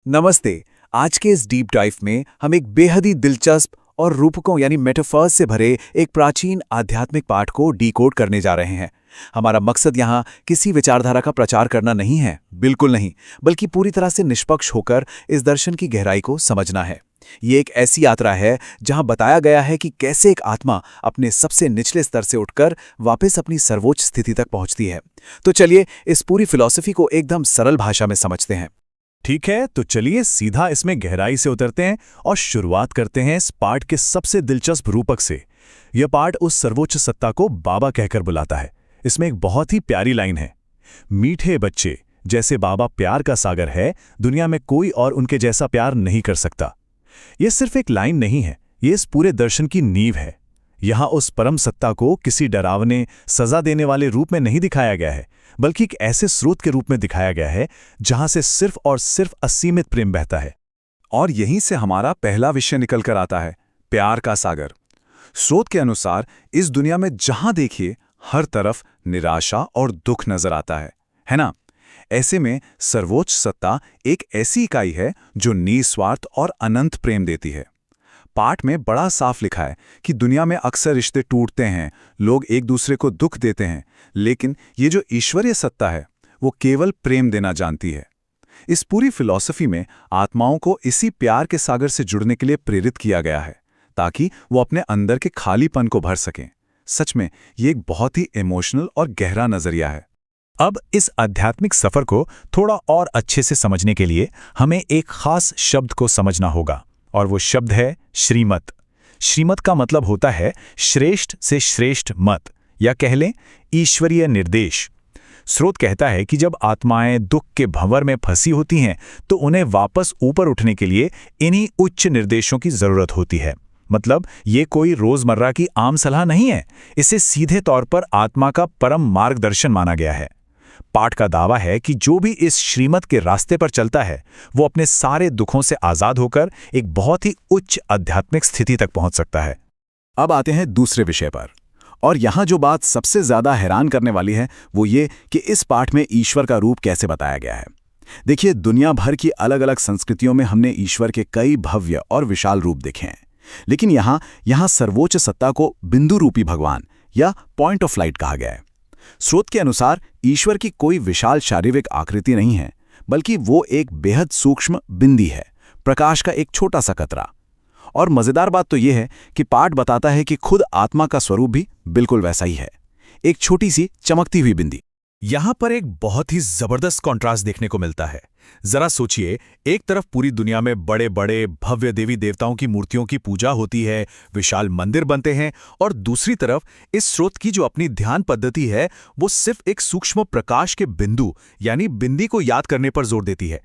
नमस्ते। आज के इस डीप डाइव में हम एक बेहद ही दिलचस्प और रूपकों यानी मेटाफर्स से भरे एक प्राचीन आध्यात्मिक पाठ को डीकोड करने जा रहे हैं। हमारा मकसद यहाँ किसी विचारधारा का प्रचार करना नहीं है, बिल्कुल नहीं, बल्कि पूरी तरह से निष्पक्ष होकर इस दर्शन की गहराई को समझना है। ये एक ऐसी यात्रा है जहां बताया गया है कि कैसे एक आत्मा अपने सबसे निचले स्तर से उठकर वापस अपनी सर्वोच्च स्थिति तक पहुंचती है। तो चलिए इस पूरी फिलॉसफी को एकदम सरल भाषा में समझते हैं। ठीक है, तो चलिए सीधा इसमें गहराई से उतरते हैं और शुरुआत करते हैं इस पाठ के सबसे दिलचस्प रूपक से। यह पाठ उस सर्वोच्च सत्ता को बाबा कहकर बुलाता है। इसमें एक बहुत ही प्यारी लाइन है, मीठे बच्चे, जैसे बाबा प्यार का सागर है, दुनिया में कोई और उनके जैसा प्यार नहीं कर सकता। यह सिर्फ एक लाइन नहीं है, ये इस पूरे दर्शन की नींव है। यहाँ उस परम सत्ता को किसी डरावने, सजा देने वाले रूप में नहीं दिखाया गया है, बल्कि एक ऐसे स्रोत के रूप में दिखाया गया है जहां से सिर्फ और सिर्फ असीमित प्रेम बहता है। और यहीं से हमारा पहला विषय निकल कर आता है, प्यार का सागर। स्रोत के अनुसार इस दुनिया में जहां देखिए हर तरफ निराशा और दुख नजर आता है ना? ऐसे में सर्वोच्च सत्ता एक ऐसी इकाई है जो निस्वार्थ और अनंत प्रेम देती है। पाठ में बड़ा साफ लिखा है कि दुनिया में अक्सर रिश्ते टूटते हैं, लोग एक दूसरे को दुख देते हैं, लेकिन ये जो ईश्वरीय सत्ता है वो केवल प्रेम देना जानती है। इस पूरी फिलॉसफी में आत्माओं को इसी प्यार के सागर से जुड़ने के लिए प्रेरित किया गया है, ताकि वो अपने अंदर के खालीपन को भर सकें। सच में ये एक बहुत ही इमोशनल और गहरा नजरिया है। अब इस आध्यात्मिक सफर को थोड़ा और अच्छे से समझने के लिए हमें एक खास शब्द को समझना होगा, और वो शब्द है श्रीमत। श्रीमत का मतलब होता है श्रेष्ठ से श्रेष्ठ मत, या कह लें ईश्वरीय निर्देश। स्रोत कहता है कि जब आत्माएं दुख के भंवर में फंसी होती हैं तो उन्हें वापस ऊपर उठने के लिए इन्हीं उच्च निर्देशों की जरूरत होती है। मतलब ये कोई रोजमर्रा की आम सलाह नहीं है, इसे सीधे तौर पर आत्मा का परम मार्गदर्शन माना गया है। पाठ का दावा है कि जो भी इस श्रीमत के रास्ते पर चलता है वो अपने सारे दुखों से आजाद होकर एक बहुत ही उच्च आध्यात्मिक स्थिति तक पहुंच सकता है। अब आते हैं दूसरे विषय पर, और यहाँ जो बात सबसे ज्यादा हैरान करने वाली है वो ये कि इस पाठ में ईश्वर का रूप कैसे बताया गया है। देखिए, दुनिया भर की अलग अलग संस्कृतियों में हमने ईश्वर के कई भव्य और विशाल रूप देखे हैं, लेकिन यहाँ सर्वोच्च सत्ता को बिंदु रूपी भगवान या पॉइंट ऑफ लाइट कहा गया है। स्रोत के अनुसार ईश्वर की कोई विशाल शारीरिक आकृति नहीं है, बल्कि वो एक बेहद सूक्ष्म बिंदी है, प्रकाश का एक छोटा सा कतरा। और मजेदार बात तो यह है कि पाठ बताता है कि खुद आत्मा का स्वरूप भी बिल्कुल वैसा ही है, एक छोटी सी चमकती हुई बिंदी। यहां पर एक बहुत ही जबरदस्त कॉन्ट्रास्ट देखने को मिलता है। जरा सोचिए, एक तरफ पूरी दुनिया में बड़े बड़े भव्य देवी देवताओं की मूर्तियों की पूजा होती है, विशाल मंदिर बनते हैं, और दूसरी तरफ इस स्रोत की जो अपनी ध्यान पद्धति है वो सिर्फ एक सूक्ष्म प्रकाश के बिंदु यानी बिंदी को याद करने पर जोर देती है।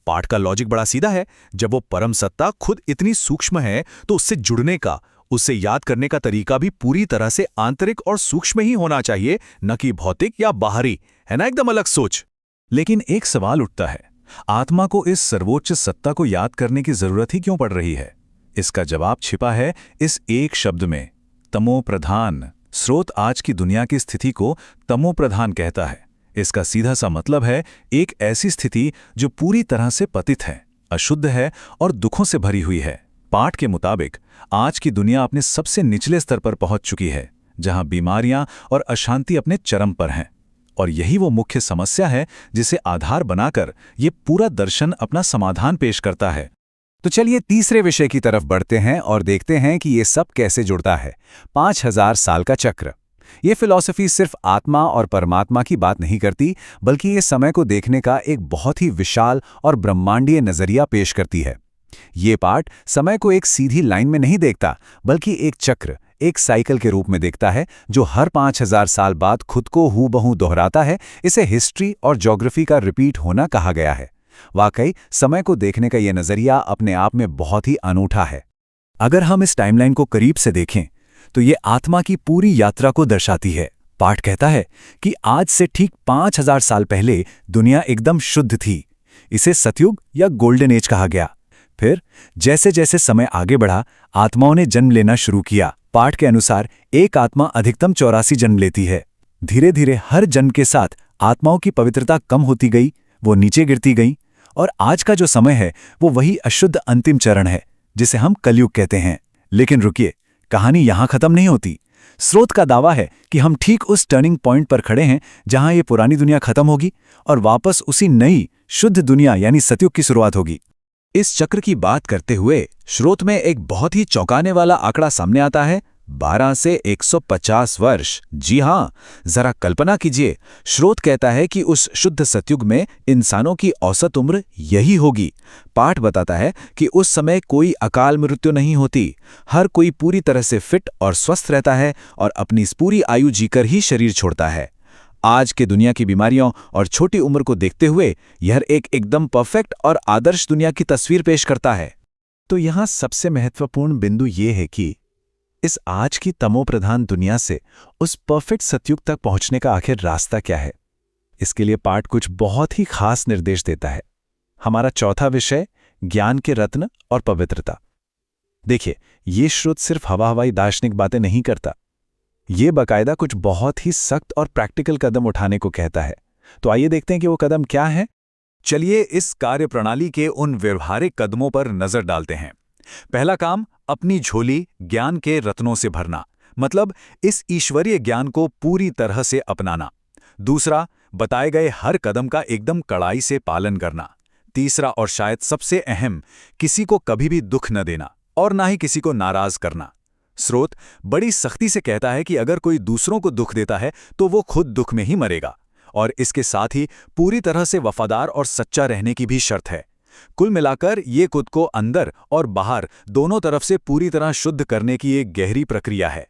पाठ का लॉजिक बड़ा सीधा है, जब वो परम सत्ता खुद इतनी सूक्ष्म है तो उससे जुड़ने का, उससे याद करने का तरीका भी पूरी तरह से आंतरिक और सूक्ष्म ही होना चाहिए, न कि भौतिक या बाहरी। है ना एकदम अलग सोच। लेकिन एक सवाल उठता है, आत्मा को इस सर्वोच्च सत्ता को याद करने की जरूरत ही क्यों पड़ रही है? इसका जवाब छिपा है इस एक शब्द में, तमो प्रधान। स्रोत आज की दुनिया की स्थिति को तमो प्रधान कहता है। इसका सीधा सा मतलब है एक ऐसी स्थिति जो पूरी तरह से पतित है, अशुद्ध है और दुखों से भरी हुई है। पाठ के मुताबिक आज की दुनिया अपने सबसे निचले स्तर पर पहुंच चुकी है, जहां बीमारियां और अशांति अपने चरम पर हैं। और यही वो मुख्य समस्या है जिसे आधार बनाकर ये पूरा दर्शन अपना समाधान पेश करता है। तो चलिए तीसरे विषय की तरफ बढ़ते हैं और देखते हैं कि ये सब कैसे जुड़ता है। 5000 साल का चक्र। ये फिलॉसफी सिर्फ आत्मा और परमात्मा की बात नहीं करती, बल्कि ये समय को देखने का एक बहुत ही विशाल और ब्रह्मांडीय नजरिया पेश करती है। ये पाठ समय को एक सीधी लाइन में नहीं देखता, बल्कि एक चक्र, एक साइकिल के रूप में देखता है जो हर 5000 साल बाद खुद को हूबहू दोहराता है। इसे हिस्ट्री और ज्योग्राफी का रिपीट होना कहा गया है। वाकई समय को देखने का यह नजरिया अपने आप में बहुत ही अनूठा है। अगर हम इस टाइमलाइन को करीब से देखें तो ये आत्मा की पूरी यात्रा को दर्शाती है। पाठ कहता है कि आज से ठीक 5000 साल पहले दुनिया एकदम शुद्ध थी। इसे सतयुग या गोल्डन एज कहा गया। फिर जैसे जैसे समय आगे बढ़ा, आत्माओं ने जन्म लेना शुरू किया। पाठ के अनुसार एक आत्मा अधिकतम 84 जन्म लेती है। धीरे धीरे हर जन्म के साथ आत्माओं की पवित्रता कम होती गई, वो नीचे गिरती गई और आज का जो समय है वो वही अशुद्ध अंतिम चरण है जिसे हम कलयुग कहते हैं। लेकिन रुकिए, कहानी यहां खत्म नहीं होती। स्रोत का दावा है कि हम ठीक उस टर्निंग पॉइंट पर खड़े हैं जहां ये पुरानी दुनिया खत्म होगी और वापस उसी नई शुद्ध दुनिया यानी सतयुग की शुरुआत होगी। इस चक्र की बात करते हुए स्रोत में एक बहुत ही चौंकाने वाला आंकड़ा सामने आता है, 12 से 150 वर्ष। जी हां, जरा कल्पना कीजिए। स्रोत कहता है कि उस शुद्ध सतयुग में इंसानों की औसत उम्र यही होगी। पाठ बताता है कि उस समय कोई अकाल मृत्यु नहीं होती, हर कोई पूरी तरह से फिट और स्वस्थ रहता है और अपनी पूरी आयु जीकर ही शरीर छोड़ता है। आज के दुनिया की बीमारियों और छोटी उम्र को देखते हुए यह एक एकदम परफेक्ट और आदर्श दुनिया की तस्वीर पेश करता है। तो यहां सबसे महत्वपूर्ण बिंदु ये है कि इस आज की तमोप्रधान दुनिया से उस परफेक्ट सतयुग तक पहुंचने का आखिर रास्ता क्या है। इसके लिए पाठ कुछ बहुत ही खास निर्देश देता है। हमारा चौथा विषय, ज्ञान के रत्न और पवित्रता। देखिए, ये श्रुत सिर्फ हवाई दार्शनिक बातें नहीं करता, ये बाकायदा कुछ बहुत ही सख्त और प्रैक्टिकल कदम उठाने को कहता है। तो आइए देखते हैं कि वो कदम क्या है। चलिए इस कार्यप्रणाली के उन व्यवहारिक कदमों पर नजर डालते हैं। पहला काम, अपनी झोली ज्ञान के रत्नों से भरना, मतलब इस ईश्वरीय ज्ञान को पूरी तरह से अपनाना। दूसरा, बताए गए हर कदम का एकदम कड़ाई से पालन करना। तीसरा और शायद सबसे अहम, किसी को कभी भी दुख न देना और ना ही किसी को नाराज करना। स्रोत बड़ी सख्ती से कहता है कि अगर कोई दूसरों को दुख देता है तो वो खुद दुख में ही मरेगा, और इसके साथ ही पूरी तरह से वफादार और सच्चा रहने की भी शर्त है। कुल मिलाकर ये खुद को अंदर और बाहर दोनों तरफ से पूरी तरह शुद्ध करने की एक गहरी प्रक्रिया है।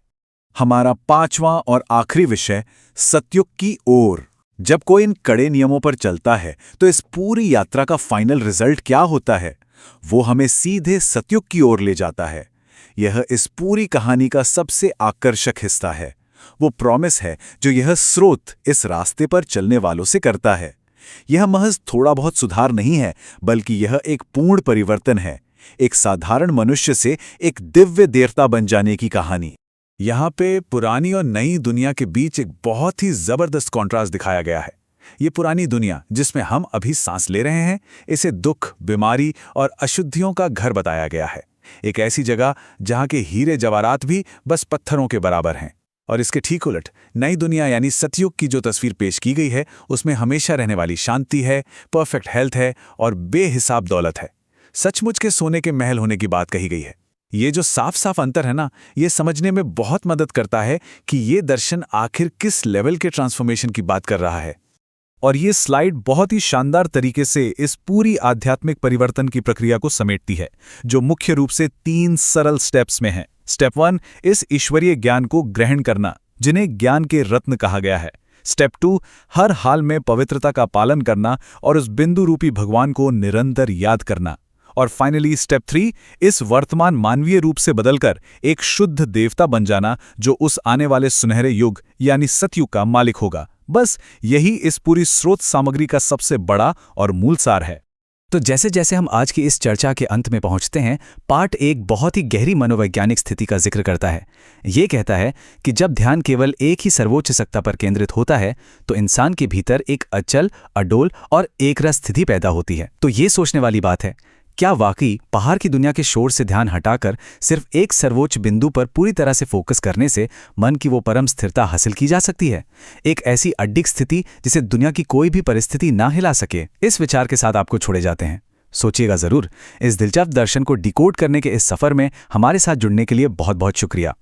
हमारा पांचवां और आखिरी विषय, सतयुग की ओर। जब कोई इन कड़े नियमों पर चलता है तो इस पूरी यात्रा का फाइनल रिजल्ट क्या होता है? वो हमें सीधे सतयुग की ओर ले जाता है। यह इस पूरी कहानी का सबसे आकर्षक हिस्सा है। वो प्रॉमिस है जो यह स्रोत इस रास्ते पर चलने वालों से करता है। यह महज थोड़ा बहुत सुधार नहीं है, बल्कि यह एक पूर्ण परिवर्तन है, एक साधारण मनुष्य से एक दिव्य देवता बन जाने की कहानी। यहाँ पे पुरानी और नई दुनिया के बीच एक बहुत ही जबरदस्त कॉन्ट्रास्ट दिखाया गया है। ये पुरानी दुनिया जिसमें हम अभी सांस ले रहे हैं, इसे दुख, बीमारी और अशुद्धियों का घर बताया गया है। एक ऐसी जगह जहां के हीरे जवाहरात भी बस पत्थरों के बराबर हैं। और इसके ठीक उलट नई दुनिया यानी सतयुग की जो तस्वीर पेश की गई है, उसमें हमेशा रहने वाली शांति है, परफेक्ट हेल्थ है और बेहिसाब दौलत है। सचमुच के सोने के महल होने की बात कही गई है। ये जो साफ साफ अंतर है ना, ये समझने में बहुत मदद करता है कि ये दर्शन आखिर किस लेवल के ट्रांसफॉर्मेशन की बात कर रहा है। और ये स्लाइड बहुत ही शानदार तरीके से इस पूरी आध्यात्मिक परिवर्तन की प्रक्रिया को समेटती है, जो मुख्य रूप से 3 सरल स्टेप्स में है। स्टेप 1, इस ईश्वरीय ज्ञान को ग्रहण करना, जिन्हें ज्ञान के रत्न कहा गया है। स्टेप 2, हर हाल में पवित्रता का पालन करना और उस बिंदु रूपी भगवान को निरंतर याद करना। और फाइनली स्टेप 3, इस वर्तमान मानवीय रूप से बदलकर एक शुद्ध देवता बन जाना, जो उस आने वाले सुनहरे युग यानी सतयुग का मालिक होगा। बस यही इस पूरी स्रोत सामग्री का सबसे बड़ा और मूल सार है। तो जैसे जैसे हम आज की इस चर्चा के अंत में पहुंचते हैं, पार्ट एक बहुत ही गहरी मनोवैज्ञानिक स्थिति का जिक्र करता है। ये कहता है कि जब ध्यान केवल एक ही सर्वोच्च सत्ता पर केंद्रित होता है तो इंसान के भीतर एक अचल, अडोल और एकरस स्थिति पैदा होती है। तो ये सोचने वाली बात है, क्या वाकई पहाड़ की दुनिया के शोर से ध्यान हटाकर सिर्फ एक सर्वोच्च बिंदु पर पूरी तरह से फोकस करने से मन की वो परम स्थिरता हासिल की जा सकती है? एक ऐसी अडिग स्थिति जिसे दुनिया की कोई भी परिस्थिति ना हिला सके। इस विचार के साथ आपको छोड़े जाते हैं। सोचिएगा जरूर। इस दिलचस्प दर्शन को डिकोड करने के इस सफर में हमारे साथ जुड़ने के लिए बहुत बहुत शुक्रिया।